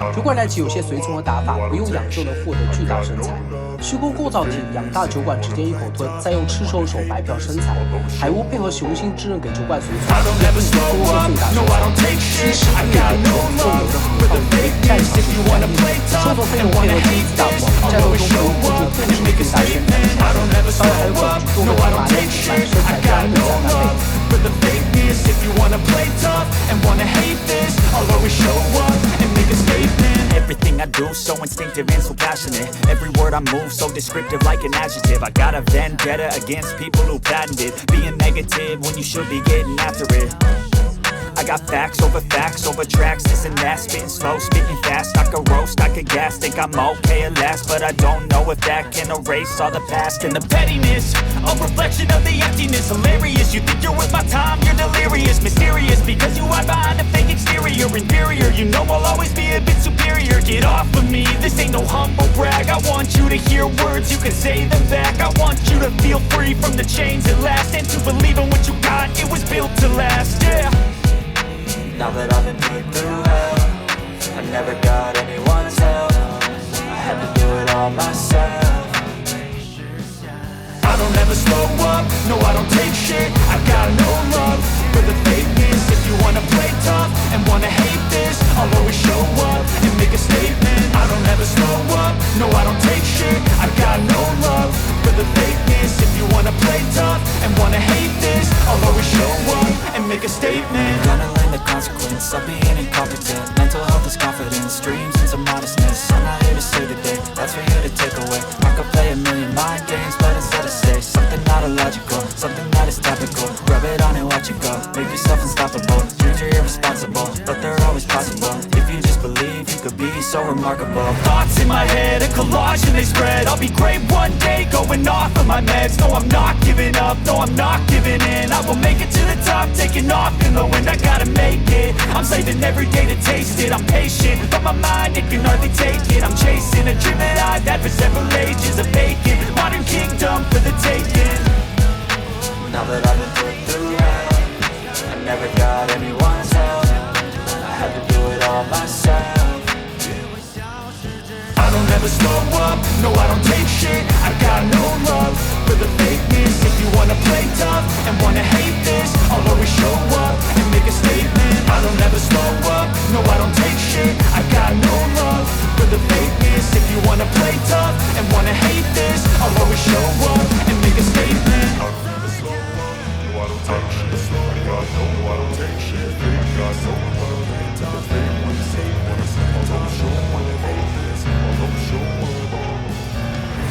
酒馆战棋有些随从的打法，不用养就能获得巨大身材。虚构构造体养大酒馆，直接一口吞，再用吃手手白嫖身材。海巫配合雄心之刃给酒馆随从，也不仅多个最大身材。其实越点中更有着很靠谱的战场性观念。兽头飞龙配合金子大王，战斗中可以控制更是最大身材。当然还有本局多个马内主办身材加入在南北。For the fakeness, if you wanna play tough and wanna hate this, I'll always show up and make a statement. Everything I do so instinctive and so passionate. Every word I move so descriptive like an adjective. I got a vendetta against people who patented being negative when you should be getting after it. I got facts over tracks, this and that. Spitting slow, spitting fast. I could roast, I could gas. Think I'm okay at last, but I don't know if that can erase all the past. And the pettiness, a reflection of the emptiness. Hilarious, you think you're worth my time, you're delirious. Mysterious, because you hide behind a fake exterior. Inferior, you know I'll always be a bit superior. Get off of me, this ain't no humble brag. I want you to hear words, you can say them back. I want you to feel free from the chains at last, and to believe in what you got, it was built to last, yeah. Now that I've been put through hell, I never got anyone's help. I had to do it all myself. I don't ever slow up, no I don't take shit. I got no love for the fakeness. If you wanna play tough and wanna hate this, I'll always show up and make a statement. I don't ever slow up, no I don't take shit. I got no love for the fakeness. If you wanna play tough and wanna hate this, I'll always show up and make a statement. Gonna learn the consequence of being incompetent. Mental health is confidence, dreams and some modestness. I'm not here to save the day, that's for you to take away. I could play a million mind games, but instead I say something not illogical, something that is topical. Rub it on and watch it go, make yourself unstoppable. Dreams are irresponsible, but they're always possible. If you just believe, you could be so remarkable. Thoughts in my head, a collage and they spread. I'll be great one day, going off of my meds. No, I'm not giving up, no, I'm not giving in. I will make it to the top, taking off in the wind. I gotta make it, I'm saving every day to taste it. I'm patient, but my mind, it can hardly take it. I'm chasing a dream that I've had for several ages. A vacant, modern kingdom for the taking. Now that I've been put through hell, I never got anyone's help. I had to do it all myself. I don't ever slow up, no I don't take shit. I got no love for the fakeness. If you wanna play tough and wanna hate this, I'll always show up and make a statement. I don't ever slow up, no I don't take shit. I got no love for the fakeness. If you wanna play tough and wanna hate this, I'll always show up and make a statement. I don't ever slow up, no I don't take shit. I got no, I don't take shit. I got no love for the fake when you say what I'll always show up and hate this. I'll always show up.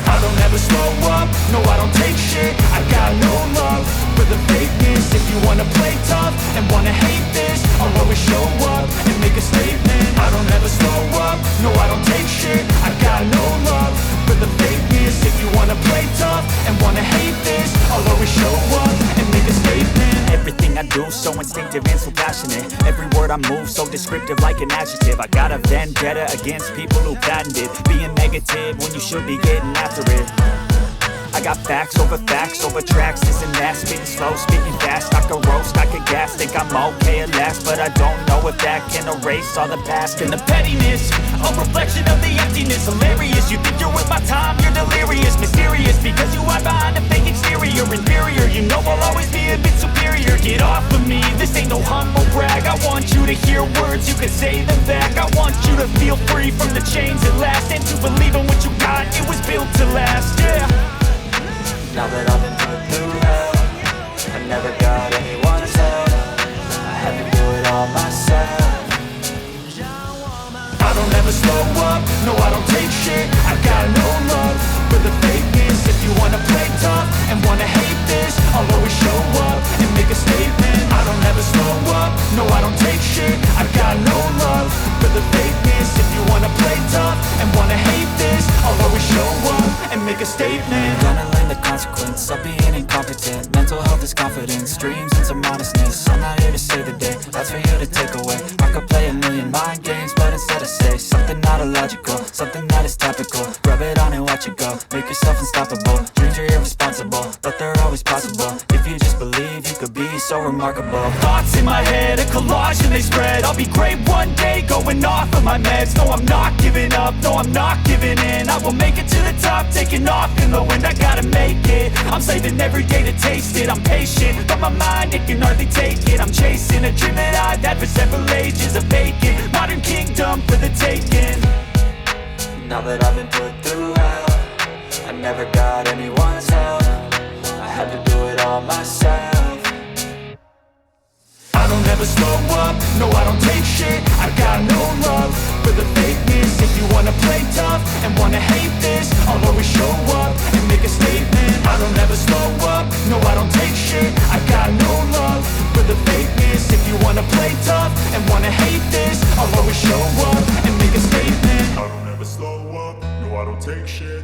I don't ever slow up, no I don't take shit. I got no love for the fakeness. If you wanna play tough and wanna hate this, I'll always show up and make a statement. I don't ever slow up, no I don't take shit. I got no love for the fakeness. If you wanna play tough and wanna hate this, I'll always show up and make a statement. Everything I do so instinctive and so passionate. Every word I move so descriptive like an adjective. I got a vendetta against people who patented being negative when you should be getting after it. I got facts over tracks, this and that. Spitting slow, spitting fast. I could roast, I could gas. Think I'm okay at last, but I don't know if that can erase all the past. And the pettiness, a reflection of the emptiness. Hilarious, you think you're worth my time, you're delirious. Mysterious, because you hide behind a fake exterior. Inferior, you know I'll always be a bit superior. Get off of me, this ain't no humble brag. I want you to hear words, you can say them back. I want you to feel free from the chains at last, and to believe in what you got, it was built to last, yeah. Now that I've been put through hell, I never got anyone's help. I had to do it all myself. I don't ever slow up, no I don't take shit. I got no love for the fakeness. If you wanna play tough and wanna hate this, I'll always show up and make a statement. I don't ever slow up, no I don't take shit. I got no love for the fakeness. If you wanna play tough and wanna hate this, I'll always show up and make a statement. Gonna learn the consequence of being incompetent. Mental health is confidence, dreams and some modestness. I'm not here to save the day, that's for you to take away. I could play a million mind games, but instead I say something something not illogical, something that is topical. Rub it on and watch it go, make yourself unstoppable. Dreams are irresponsible, but they're always possible. If you just believe, you could be so remarkable. Thoughts in my head, a collage and they spread. I'll be great one day, going off of my meds. No, I'm not giving up, no, I'm not giving in. I will make it to the top, taking off in the wind. I gotta make it, I'm saving every day to taste it. I'm patient, but my mind, it can hardly take it. I'm chasing a dream that I've had for several ages. A vacant, modern kingdom for the taking. Now that I've been put through hell, I never got anyone's help. I had to do it all myself. I don't ever slow up, no I don't take shit. I got no love for the fakeness. If you wanna play tough and wanna hate this, I'll always show up and make a statement. I don't ever slow up, no I don't take shit. I got no love for the fakeness. If you wanna play tough and wanna hate this, I'll always show up and make a statement. I don't ever slow up, no I don't take shit.